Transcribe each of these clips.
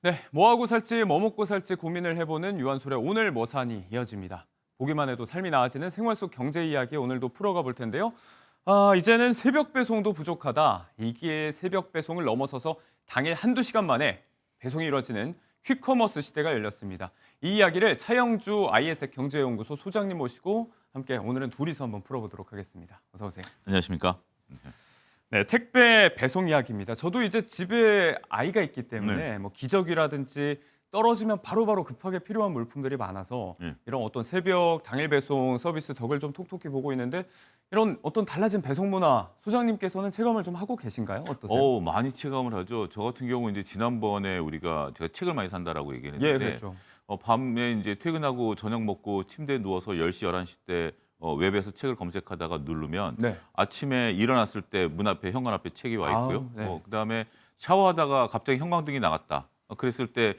네, 뭐 하고 살지, 뭐 먹고 살지 고민을 해보는 유한솔의 오늘 뭐 사니 이어집니다. 보기만 해도 삶이 나아지는 생활 속 경제 이야기 오늘도 풀어가 볼 텐데요. 이제는 새벽 배송도 부족하다. 이기의 새벽 배송을 넘어서서 당일 한두 시간 만에 배송이 이루어지는 퀵커머스 시대가 열렸습니다. 이 이야기를 차영주 ISF 경제연구소 소장님 모시고 함께 오늘은 둘이서 한번 풀어보도록 하겠습니다. 어서 오세요. 안녕하십니까? 네, 택배 배송 이야기입니다. 저도 이제 집에 아이가 있기 때문에 뭐 기저귀라든지 떨어지면 바로바로 급하게 필요한 물품들이 많아서 네. 이런 어떤 새벽 당일 배송 서비스 덕을 좀 톡톡히 보고 있는데 이런 어떤 달라진 배송 문화 소장님께서는 체감을 좀 하고 계신가요? 어떠세요? 많이 체감을 하죠. 저 같은 경우 이제 지난번에 제가 책을 많이 산다라고 얘기를 예, 했는데 그렇죠. 밤에 이제 퇴근하고 저녁 먹고 침대에 누워서 10시, 11시 때 웹에서 책을 검색하다가 누르면 네. 아침에 일어났을 때 문 앞에 현관 앞에 책이 와 있고요. 네. 그다음에 샤워하다가 갑자기 형광등이 나갔다. 그랬을 때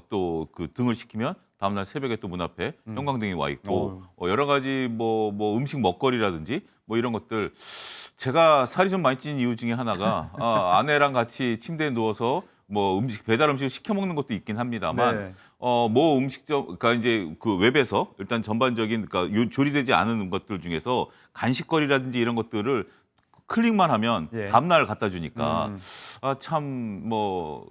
또 그 등을 시키면 다음날 새벽에 또 문 앞에 형광등이 와 있고 여러 가지 뭐 음식 먹거리라든지 뭐 이런 것들 제가 살이 좀 많이 찐 이유 중에 하나가 아내랑 같이 침대에 누워서 뭐 배달 음식을 시켜 먹는 것도 있긴 합니다만 네. 뭐 음식점 그러니까 이제 그 웹에서 일단 전반적인 그러니까 조리되지 않은 것들 중에서 간식거리라든지 이런 것들을 클릭만 하면 예. 다음날 갖다 주니까 참 뭐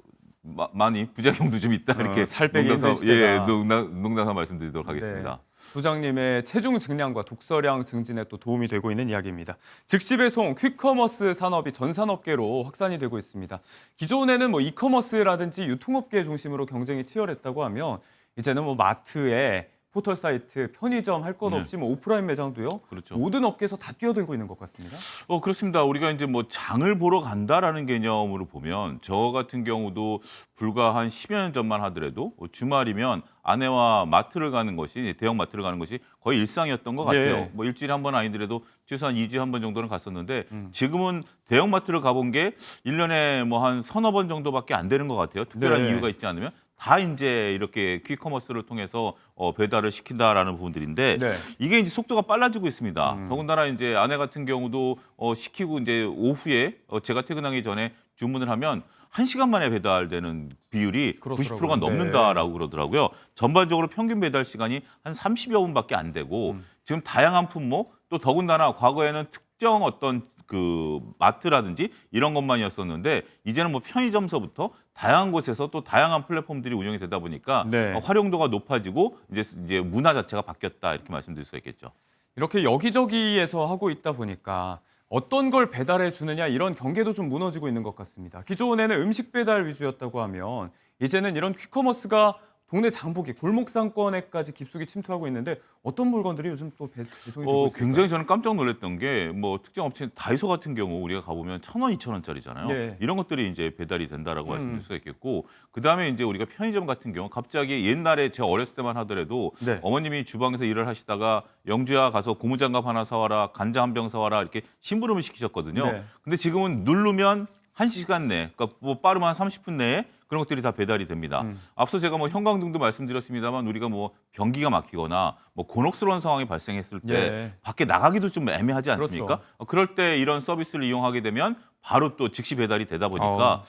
많이 부작용도 좀 있다 이렇게 살 빼기 농담 힘든 시대다. 농담삼아 말씀드리도록 하겠습니다. 네. 소장님의 체중 증량과 독서량 증진에 또 도움이 되고 있는 이야기입니다. 즉시 배송, 퀵커머스 산업이 전 산업계로 확산이 되고 있습니다. 기존에는 뭐 이커머스라든지 유통업계 중심으로 경쟁이 치열했다고 하면 이제는 뭐 마트에 포털 사이트, 편의점 할 것 네. 없이 뭐 오프라인 매장도요. 그렇죠. 모든 업계에서 다 뛰어들고 있는 것 같습니다. 그렇습니다. 우리가 이제 뭐 장을 보러 간다라는 개념으로 보면 저 같은 경우도 불과 한 10여 년 전만 하더라도 주말이면 아내와 마트를 가는 것이 대형 마트를 가는 것이 거의 일상이었던 것 같아요. 예. 뭐 일주일에 한 번 아니더라도 최소한 2주에 한 번 정도는 갔었는데 지금은 대형 마트를 가본 게 1년에 뭐 한 서너 번 정도밖에 안 되는 것 같아요. 특별한 네. 이유가 있지 않으면 다 이제 이렇게 퀵커머스를 통해서 배달을 시킨다라는 부분들인데 네. 이게 이제 속도가 빨라지고 있습니다. 더군다나 이제 아내 같은 경우도 시키고 이제 오후에 제가 퇴근하기 전에 주문을 하면 1시간 만에 배달되는 비율이 그렇더라고요. 90%가 넘는다라고 그러더라고요. 전반적으로 평균 배달 시간이 한 30여 분밖에 안 되고 지금 다양한 품목 또 더군다나 과거에는 특정 어떤 그 마트라든지 이런 것만이었었는데 이제는 뭐 편의점서부터 다양한 곳에서 또 다양한 플랫폼들이 운영이 되다 보니까 네. 활용도가 높아지고 이제 문화 자체가 바뀌었다 이렇게 말씀드릴 수 있겠죠. 이렇게 여기저기에서 하고 있다 보니까 어떤 걸 배달해 주느냐 이런 경계도 좀 무너지고 있는 것 같습니다. 기존에는 음식 배달 위주였다고 하면 이제는 이런 퀵커머스가 동네 장보기, 골목 상권에까지 깊숙이 침투하고 있는데 어떤 물건들이 요즘 또 배송이 되고 있을까요? 굉장히 저는 깜짝 놀랐던 게 뭐 특정 업체 다이소 같은 경우 우리가 가보면 1,000원, 2,000원짜리잖아요. 네. 이런 것들이 이제 배달이 된다라고 말씀드릴 수가 있겠고 그다음에 이제 우리가 편의점 같은 경우 갑자기 옛날에 제가 어렸을 때만 하더라도 네. 어머님이 주방에서 일을 하시다가 영주야 가서 고무장갑 하나 사와라, 간장 한 병 사와라 이렇게 심부름을 시키셨거든요. 네. 근데 지금은 누르면 1시간 내, 그러니까 뭐 빠르면 한 30분 내에 그런 것들이 다 배달이 됩니다. 앞서 제가 뭐 형광등도 말씀드렸습니다만 우리가 뭐 변기가 막히거나 뭐 곤혹스러운 상황이 발생했을 때 예. 밖에 나가기도 좀 애매하지 않습니까? 그렇죠. 그럴 때 이런 서비스를 이용하게 되면 바로 또 즉시 배달이 되다 보니까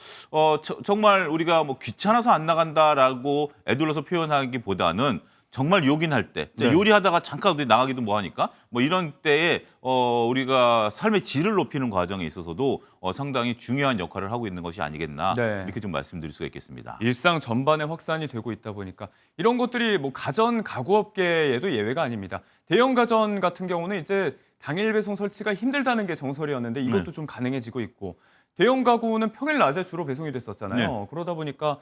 정말 우리가 뭐 귀찮아서 안 나간다라고 애둘러서 표현하기보다는 정말 요긴할 때 네. 요리하다가 잠깐 어디 나가기도 뭐하니까 뭐 이런 때에 우리가 삶의 질을 높이는 과정에 있어서도 상당히 중요한 역할을 하고 있는 것이 아니겠나 네. 이렇게 좀 말씀드릴 수가 있겠습니다. 일상 전반에 확산이 되고 있다 보니까 이런 것들이 뭐 가전 가구업계에도 예외가 아닙니다. 대형 가전 같은 경우는 이제 당일 배송 설치가 힘들다는 게 정설이었는데 이것도 네. 좀 가능해지고 있고 대형 가구는 평일 낮에 주로 배송이 됐었잖아요. 네. 그러다 보니까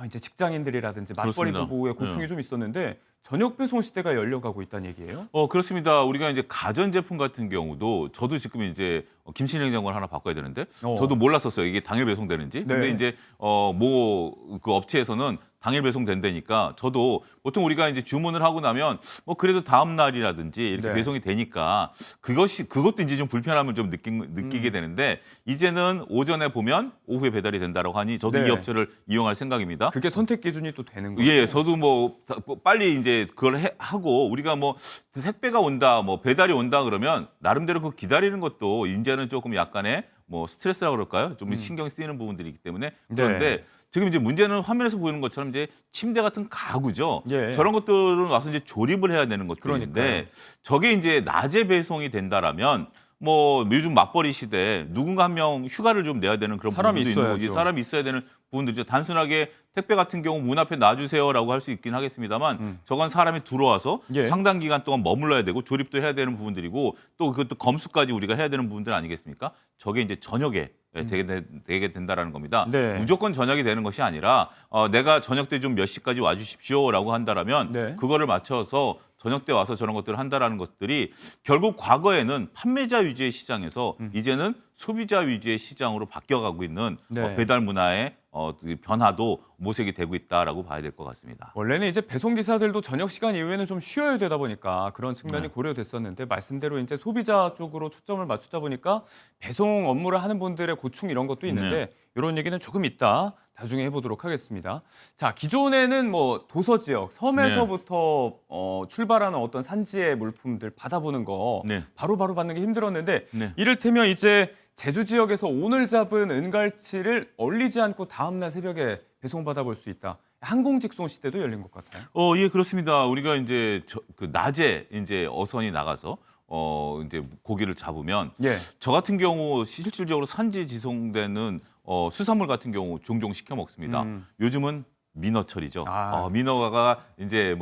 이제 직장인들이라든지 맞벌이 그렇습니다. 부부의 고충이 좀 있었는데 저녁 배송 시대가 열려가고 있다는 얘기예요. 그렇습니다. 우리가 이제 가전제품 같은 경우도 저도 지금 이제 김치냉장고를 하나 바꿔야 되는데 저도 몰랐었어요. 이게 당일 배송되는지. 근데 네. 이제 뭐 그 업체에서는 당일 배송된다니까 저도 보통 우리가 이제 주문을 하고 나면 뭐 그래도 다음 날이라든지 이렇게 네. 배송이 되니까 그것도 이제 좀 불편함을 좀 느끼게 되는데 이제는 오전에 보면 오후에 배달이 된다라고 하니 저도 네. 이 업체를 이용할 생각입니다. 그게 선택 기준이 또 되는 거예요. 예, 저도 뭐 빨리 이제 그걸 하고 우리가 뭐 택배가 온다, 뭐 배달이 온다 그러면 나름대로 그 기다리는 것도 이제는 조금 약간의 뭐 스트레스라고 그럴까요? 좀 신경이 쓰이는 부분들이 있기 때문에 그런데 지금 이제 문제는 화면에서 보이는 것처럼 이제 침대 같은 가구죠. 예. 저런 것들은 와서 이제 조립을 해야 되는 것들인데 그러니까요. 저게 이제 낮에 배송이 된다라면 뭐 요즘 맞벌이 시대에 누군가 한 명 휴가를 좀 내야 되는 그런 사람이 부분도 있는 거지. 있어야죠. 사람이 있어야 되는 부분들이죠. 단순하게 택배 같은 경우 문 앞에 놔주세요라고 할 수 있긴 하겠습니다만 저건 사람이 들어와서 예. 상당 기간 동안 머물러야 되고 조립도 해야 되는 부분들이고 또 그것도 검수까지 우리가 해야 되는 부분들 아니겠습니까? 저게 이제 저녁에 되게 된다라는 겁니다. 네. 무조건 저녁이 되는 것이 아니라 내가 저녁 때 좀 몇 시까지 와주십시오라고 한다라면 네. 그거를 맞춰서 저녁 때 와서 저런 것들을 한다라는 것들이 결국 과거에는 판매자 위주의 시장에서 이제는 소비자 위주의 시장으로 바뀌어가고 있는 네. 배달 문화의 그 변화도 모색이 되고 있다라고 봐야 될 것 같습니다. 원래는 이제 배송 기사들도 저녁 시간 이후에는 좀 쉬어야 되다 보니까 그런 측면이 네. 고려됐었는데 말씀대로 이제 소비자 쪽으로 초점을 맞추다 보니까 배송 업무를 하는 분들의 고충 이런 것도 있는데 네. 이런 얘기는 조금 이따 나중에 해보도록 하겠습니다. 자, 기존에는 뭐 도서 지역, 섬에서부터 출발하는 어떤 산지의 물품들 받아보는 거 네. 바로바로 받는 게 힘들었는데 네. 이를테면 이제 제주 지역에서 오늘 잡은 은갈치를 얼리지 않고 다음날 새벽에 배송받아 볼 수 있다. 항공 직송 시대도 열린 것 같아요. 예, 그렇습니다. 우리가 이제 그 낮에 이제 어선이 나가서 이제 고기를 잡으면 예. 저 같은 경우 실질적으로 산지 지송되는 수산물 같은 경우 종종 시켜 먹습니다. 요즘은 민어철이죠. 아. 민어가 이제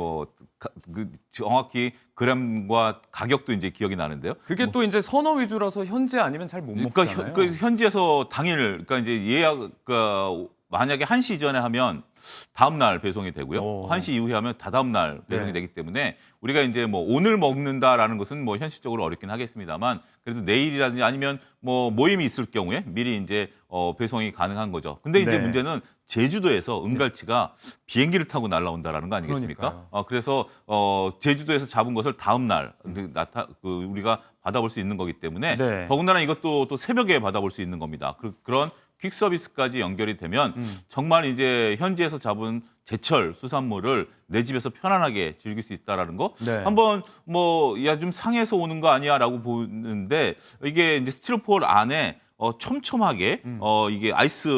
정확히 그램과 가격도 이제 기억이 나는데요. 그게 또 이제 선어 위주라서 현재 아니면 잘 못 그러니까 먹잖아요. 현지에서 당일 그러니까 이제 예약 만약에 1시 전에 하면 다음 날 배송이 되고요. 오. 1시 이후에 하면 다다음 날 배송이 네. 되기 때문에 우리가 이제 뭐 오늘 먹는다라는 것은 뭐 현실적으로 어렵긴 하겠습니다만 그래도 내일이라든지 아니면 뭐 모임이 있을 경우에 미리 이제 배송이 가능한 거죠. 근데 이제 네. 문제는 제주도에서 은갈치가 비행기를 타고 날아온다라는 거 아니겠습니까? 그러니까요. 그래서 제주도에서 잡은 것을 다음 날 우리가 받아볼 수 있는 거기 때문에 네. 더군다나 이것도 또 새벽에 받아볼 수 있는 겁니다. 그런 퀵 서비스까지 연결이 되면 정말 이제 현지에서 잡은 제철 수산물을 내 집에서 편안하게 즐길 수 있다라는 거. 네. 한번 좀 상해서 오는 거 아니야라고 보는데 이게 이제 스티로폼 안에 촘촘하게 이게 아이스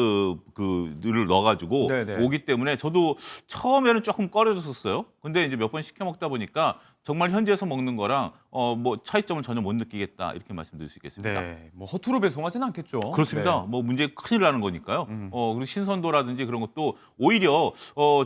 그를 넣어가지고 네네. 오기 때문에 저도 처음에는 조금 꺼려졌었어요. 근데 이제 몇 번 시켜 먹다 보니까 정말 현지에서 먹는 거랑 차이점을 전혀 못 느끼겠다 이렇게 말씀드릴 수 있겠습니다. 네. 뭐 허투루 배송하진 않겠죠. 그렇습니다. 네. 뭐 문제 큰일 나는 거니까요. 그리고 신선도라든지 그런 것도 오히려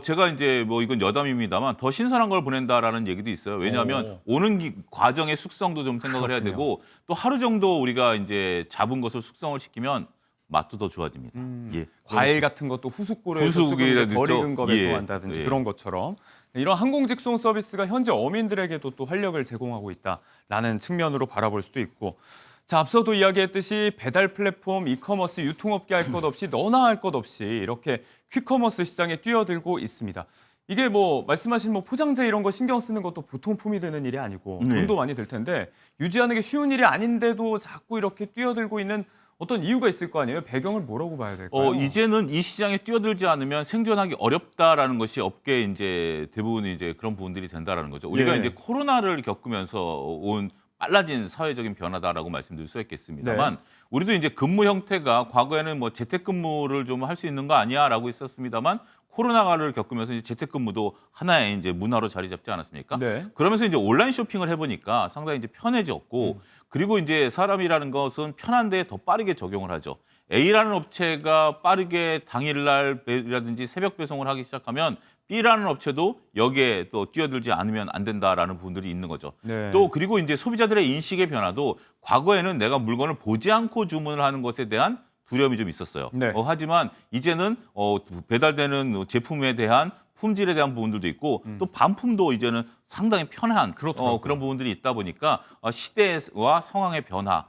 제가 이제 뭐 이건 여담입니다만 더 신선한 걸 보낸다라는 얘기도 있어요. 왜냐하면 오는 과정의 숙성도 좀 생각을 해야 그렇군요. 되고 또 하루 정도 우리가 이제 잡은 것을 숙성을 시키면 맛도 더 좋아집니다. 예. 과일 같은 것도 후숙고려에서 조금 이제 후숙이라도 덜 있죠. 익은 거 배송한다든지 예. 그런 것처럼 이런 항공 직송 서비스가 현재 어민들에게도 또 활력을 제공하고 있다라는 측면으로 바라볼 수도 있고 자 앞서도 이야기했듯이 배달 플랫폼, 이커머스, 유통업계 할 것 없이 너나 할 것 없이 이렇게 퀵커머스 시장에 뛰어들고 있습니다. 이게 뭐 말씀하신 뭐 포장재 이런 거 신경 쓰는 것도 보통 품이 되는 일이 아니고 네. 돈도 많이 들 텐데 유지하는 게 쉬운 일이 아닌데도 자꾸 이렇게 뛰어들고 있는 어떤 이유가 있을 거 아니에요? 배경을 뭐라고 봐야 될까요? 이제는 이 시장에 뛰어들지 않으면 생존하기 어렵다라는 것이 업계 이제 대부분이 이제 그런 부분들이 된다라는 거죠. 우리가 예. 이제 코로나를 겪으면서 온 빨라진 사회적인 변화다라고 말씀드릴 수 있겠습니다만 네. 우리도 이제 근무 형태가 과거에는 뭐 재택근무를 좀 할 수 있는 거 아니야라고 있었습니다만 코로나를 겪으면서 이제 재택근무도 하나의 이제 문화로 자리 잡지 않았습니까? 네. 그러면서 이제 온라인 쇼핑을 해보니까 상당히 이제 편해졌고 그리고 이제 사람이라는 것은 편한데 더 빠르게 적용을 하죠. A라는 업체가 빠르게 당일날이라든지 새벽 배송을 하기 시작하면 B라는 업체도 여기에 또 뛰어들지 않으면 안 된다라는 부분들이 있는 거죠. 네. 또 그리고 이제 소비자들의 인식의 변화도 과거에는 내가 물건을 보지 않고 주문을 하는 것에 대한 두려움이 좀 있었어요. 네. 하지만 이제는 배달되는 제품에 대한 품질에 대한 부분들도 있고 또 반품도 이제는 상당히 편한 그렇더라고요. 그런 부분들이 있다 보니까 시대와 상황의 변화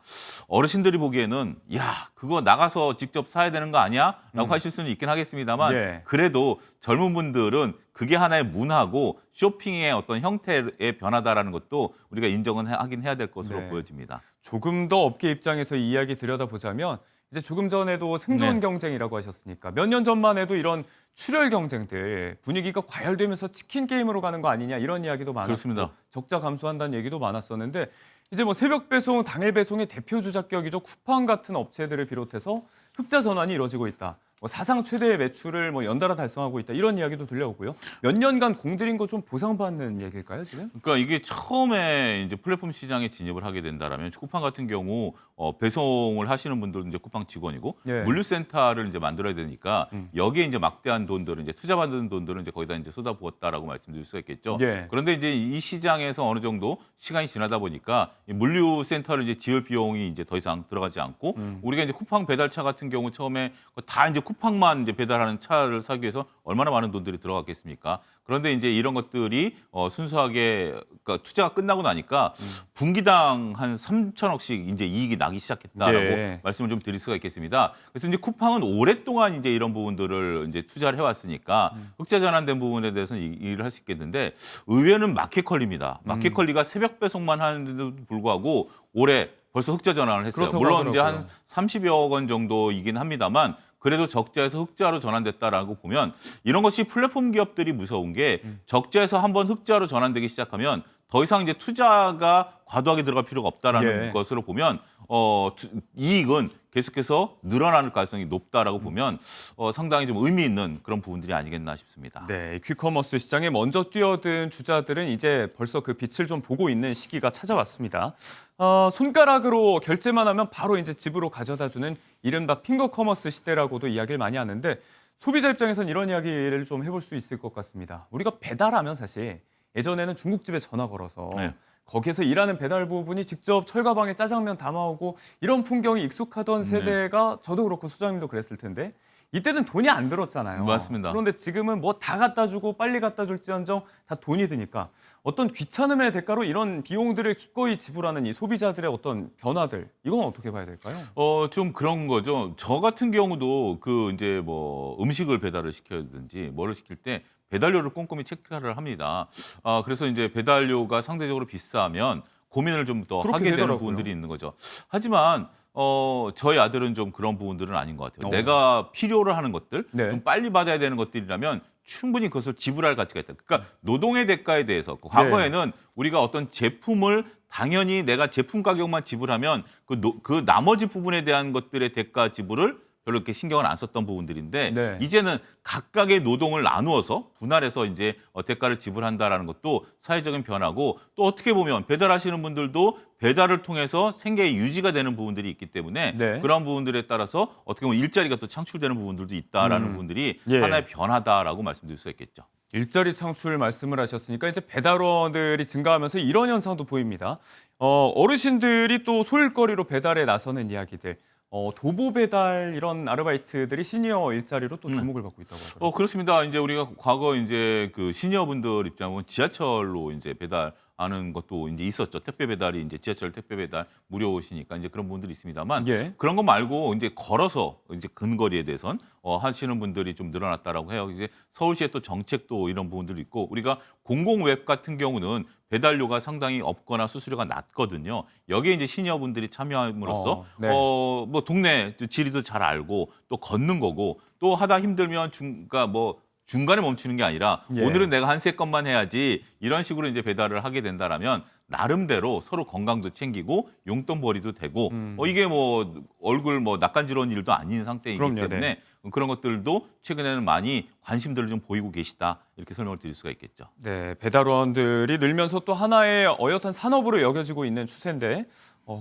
어르신들이 보기에는 야 그거 나가서 직접 사야 되는 거 아니야? 라고 하실 수는 있긴 하겠습니다만 네. 그래도 젊은 분들은 그게 하나의 문화고 쇼핑의 어떤 형태의 변화다라는 것도 우리가 인정은 하긴 해야 될 것으로 네. 보여집니다. 조금 더 업계 입장에서 이 이야기 들여다보자면 이제 조금 전에도 생존 네. 경쟁이라고 하셨으니까 몇 년 전만 해도 이런 출혈 경쟁들 분위기가 과열되면서 치킨 게임으로 가는 거 아니냐 이런 이야기도 많았고 그렇습니다. 적자 감소한다는 얘기도 많았었는데 이제 뭐 새벽 배송, 당일 배송의 대표 주작격이죠. 쿠팡 같은 업체들을 비롯해서 흑자 전환이 이루어지고 있다. 뭐 사상 최대의 매출을 뭐 연달아 달성하고 있다 이런 이야기도 들려오고요. 몇 년간 공들인 거 좀 보상받는 얘기일까요 지금? 그러니까 이게 처음에 이제 플랫폼 시장에 진입을 하게 된다라면 쿠팡 같은 경우 배송을 하시는 분들은 이제 쿠팡 직원이고 예. 물류센터를 이제 만들어야 되니까 여기에 이제 막대한 돈들을 이제 투자받는 돈들은 이제 거기다 이제 쏟아부었다라고 말씀드릴 수가 있겠죠. 예. 그런데 이제 이 시장에서 어느 정도 시간이 지나다 보니까 이 물류센터를 이제 지을 비용이 이제 더 이상 들어가지 않고 우리가 이제 쿠팡 배달차 같은 경우 처음에 다 이제 쿠팡만 이제 배달하는 차를 사기 위해서 얼마나 많은 돈들이 들어갔겠습니까? 그런데 이제 이런 것들이 순수하게 그러니까 투자가 끝나고 나니까 분기당 한 3천억씩 이제 이익이 나기 시작했다라고 예. 말씀을 좀 드릴 수가 있겠습니다. 그래서 이제 쿠팡은 오랫동안 이제 이런 부분들을 이제 투자를 해왔으니까 흑자 전환된 부분에 대해서는 일을 할 수 있겠는데 의외는 마켓컬리입니다. 마켓컬리가 새벽 배송만 하는데도 불구하고 올해 벌써 흑자 전환을 했어요. 그렇다고 물론 이제 하더라고요. 한 30여 원 정도이긴 합니다만 그래도 적자에서 흑자로 전환됐다라고 보면 이런 것이 플랫폼 기업들이 무서운 게 적자에서 한번 흑자로 전환되기 시작하면 더 이상 이제 투자가 과도하게 들어갈 필요가 없다라는 예. 것으로 보면 이익은 계속해서 늘어날 가능성이 높다라고 보면 상당히 좀 의미 있는 그런 부분들이 아니겠나 싶습니다. 네, 퀵커머스 시장에 먼저 뛰어든 주자들은 이제 벌써 그 빛을 좀 보고 있는 시기가 찾아왔습니다. 손가락으로 결제만 하면 바로 이제 집으로 가져다주는 이른바 핑거커머스 시대라고도 이야기를 많이 하는데 소비자 입장에선 이런 이야기를 좀 해볼 수 있을 것 같습니다. 우리가 배달하면 사실 예전에는 중국집에 전화 걸어서 네. 거기에서 일하는 배달부분이 직접 철가방에 짜장면 담아오고 이런 풍경이 익숙하던 세대가 저도 그렇고 소장님도 그랬을 텐데 이때는 돈이 안 들었잖아요. 맞습니다. 그런데 지금은 뭐 다 갖다 주고 빨리 갖다 줄지언정 다 돈이 드니까 어떤 귀찮음의 대가로 이런 비용들을 기꺼이 지불하는 이 소비자들의 어떤 변화들 이건 어떻게 봐야 될까요? 좀 그런 거죠. 저 같은 경우도 그 이제 뭐 음식을 배달을 시켜야든지 뭐를 시킬 때 배달료를 꼼꼼히 체크를 합니다. 그래서 이제 배달료가 상대적으로 비싸면 고민을 좀 더 그렇게 하게 되는 되더라고요. 부분들이 있는 거죠. 하지만 저희 아들은 좀 그런 부분들은 아닌 것 같아요. 어. 내가 필요로 하는 것들, 네. 좀 빨리 받아야 되는 것들이라면 충분히 그것을 지불할 가치가 있다. 그러니까 노동의 대가에 대해서 과거에는 우리가 어떤 제품을 당연히 내가 제품 가격만 지불하면 그 나머지 부분에 대한 것들의 대가 지불을 별로 이렇게 신경을 안 썼던 부분들인데 네. 이제는 각각의 노동을 나누어서 분할해서 이제 대가를 지불한다라는 것도 사회적인 변화고 또 어떻게 보면 배달하시는 분들도 배달을 통해서 생계의 유지가 되는 부분들이 있기 때문에 네. 그런 부분들에 따라서 어떻게 보면 일자리가 또 창출되는 부분들도 있다라는 부분들이 예. 하나의 변화다라고 말씀드릴 수 있겠죠. 일자리 창출 말씀을 하셨으니까 이제 배달원들이 증가하면서 이런 현상도 보입니다. 어르신들이 또 소일거리로 배달에 나서는 이야기들. 도보 배달 이런 아르바이트들이 시니어 일자리로 또 주목을 받고 있다고 하더라고요. 그렇습니다. 이제 우리가 과거 이제 그 시니어분들 입장은 지하철로 이제 배달하는 것도 이제 있었죠. 택배 배달이 이제 지하철 택배 배달 무료시니까 이제 그런 분들이 있습니다만 예. 그런 거 말고 이제 걸어서 이제 근거리에 대해선 하시는 분들이 좀 늘어났다라고 해요. 이제 서울시의 또 정책도 이런 부분들이 있고 우리가 공공웹 같은 경우는 배달료가 상당히 없거나 수수료가 낮거든요. 여기에 이제 시니어분들이 참여함으로써 네. 뭐 동네 지리도 잘 알고 또 걷는 거고 또 하다 힘들면 그러니까 뭐 중간에 멈추는 게 아니라 예. 오늘은 내가 한 3건만 해야지 이런 식으로 이제 배달을 하게 된다라면 나름대로 서로 건강도 챙기고 용돈벌이도 되고 이게 뭐 얼굴 뭐 낯간지러운 일도 아닌 상태이기 그럼요, 때문에 네. 그런 것들도 최근에는 많이 관심들을 좀 보이고 계시다 이렇게 설명을 드릴 수가 있겠죠. 네, 배달원들이 늘면서 또 하나의 어엿한 산업으로 여겨지고 있는 추세인데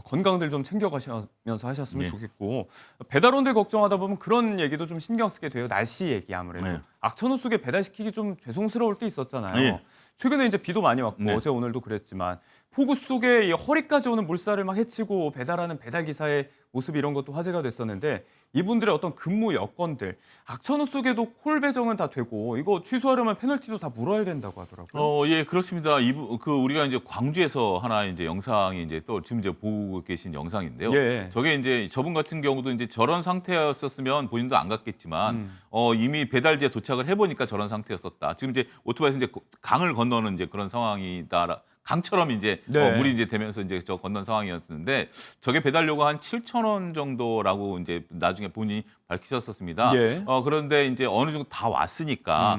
건강들 좀 챙겨가시면서 하셨으면 네. 좋겠고 배달원들 걱정하다 보면 그런 얘기도 좀 신경 쓰게 돼요. 날씨 얘기 아무래도 네. 악천후 속에 배달시키기 좀 죄송스러울 때 있었잖아요. 네. 최근에 이제 비도 많이 왔고 네. 어제 오늘도 그랬지만 폭우 속에 이 허리까지 오는 물살을 막 헤치고 배달하는 배달 기사의 모습 이런 것도 화제가 됐었는데 이분들의 어떤 근무 여건들 악천후 속에도 콜 배정은 다 되고 이거 취소하려면 페널티도 다 물어야 된다고 하더라고요. 예, 그렇습니다. 우리가 이제 광주에서 하나 이제 영상이 이제 또 지금 이제 보고 계신 영상인데요. 예. 저게 이제 저분 같은 경우도 이제 저런 상태였었으면 본인도 안 갔겠지만 이미 배달지에 도착을 해보니까 저런 상태였었다. 지금 이제 오토바이에서 이제 강을 건너는 이제 그런 상황이다. 강처럼 이제 네. 물이 이제 되면서 이제 저 건넌 상황이었는데 저게 배달료가 한 7,000원 정도라고 이제 나중에 본인이 밝히셨었습니다. 예. 그런데 이제 어느 정도 다 왔으니까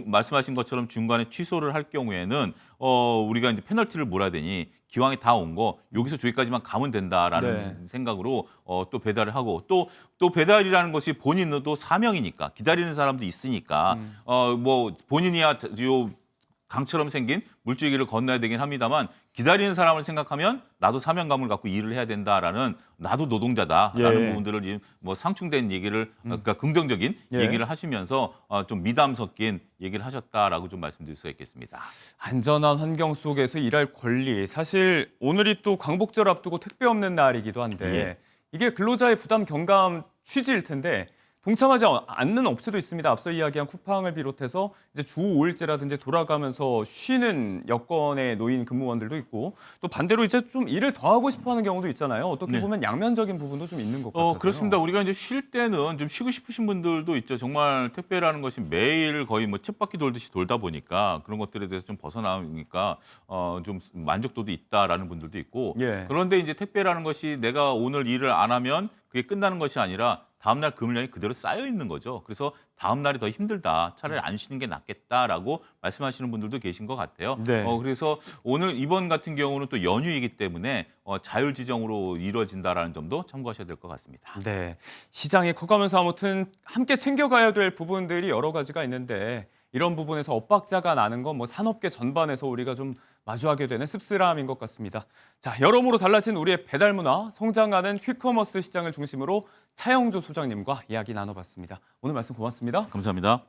말씀하신 것처럼 중간에 취소를 할 경우에는 우리가 이제 페널티를 물어야 되니 기왕에 다 온 거 여기서 저기까지만 가면 된다라는 네. 생각으로 또 배달을 하고 또 배달이라는 것이 본인도 사명이니까 기다리는 사람도 있으니까 뭐 본인이야 요 강처럼 생긴 물줄기를 건너야 되긴 합니다만 기다리는 사람을 생각하면 나도 사명감을 갖고 일을 해야 된다라는 나도 노동자다라는 예. 부분들을 지금 뭐 상충된 얘기를 그러니까 긍정적인 예. 얘기를 하시면서 좀 미담 섞인 얘기를 하셨다라고 좀 말씀드릴 수가 있겠습니다. 안전한 환경 속에서 일할 권리. 사실 오늘이 또 광복절 앞두고 택배 없는 날이기도 한데 예. 이게 근로자의 부담 경감 취지일 텐데 동참하지 않는 업체도 있습니다. 앞서 이야기한 쿠팡을 비롯해서 이제 주 5일제라든지 돌아가면서 쉬는 여건에 놓인 근무원들도 있고 또 반대로 이제 좀 일을 더 하고 싶어하는 경우도 있잖아요. 어떻게 네. 보면 양면적인 부분도 좀 있는 것 같아요. 그렇습니다. 우리가 이제 쉴 때는 좀 쉬고 싶으신 분들도 있죠. 정말 택배라는 것이 매일 거의 뭐 쳇바퀴 돌듯이 돌다 보니까 그런 것들에 대해서 좀 벗어나니까 좀 만족도도 있다라는 분들도 있고 예. 그런데 이제 택배라는 것이 내가 오늘 일을 안 하면 그게 끝나는 것이 아니라 다음날 근무량이 그대로 쌓여 있는 거죠. 그래서 다음날이 더 힘들다. 차라리 안 쉬는 게 낫겠다라고 말씀하시는 분들도 계신 것 같아요. 네. 그래서 오늘 이번 같은 경우는 또 연휴이기 때문에 자율지정으로 이루어진다라는 점도 참고하셔야 될 것 같습니다. 네. 시장이 커가면서 아무튼 함께 챙겨가야 될 부분들이 여러 가지가 있는데 이런 부분에서 엇박자가 나는 건 뭐 산업계 전반에서 우리가 좀 마주하게 되는 씁쓸함인 것 같습니다. 자, 여러모로 달라진 우리의 배달 문화, 성장하는 퀵커머스 시장을 중심으로 차영조 소장님과 이야기 나눠봤습니다. 오늘 말씀 고맙습니다. 감사합니다.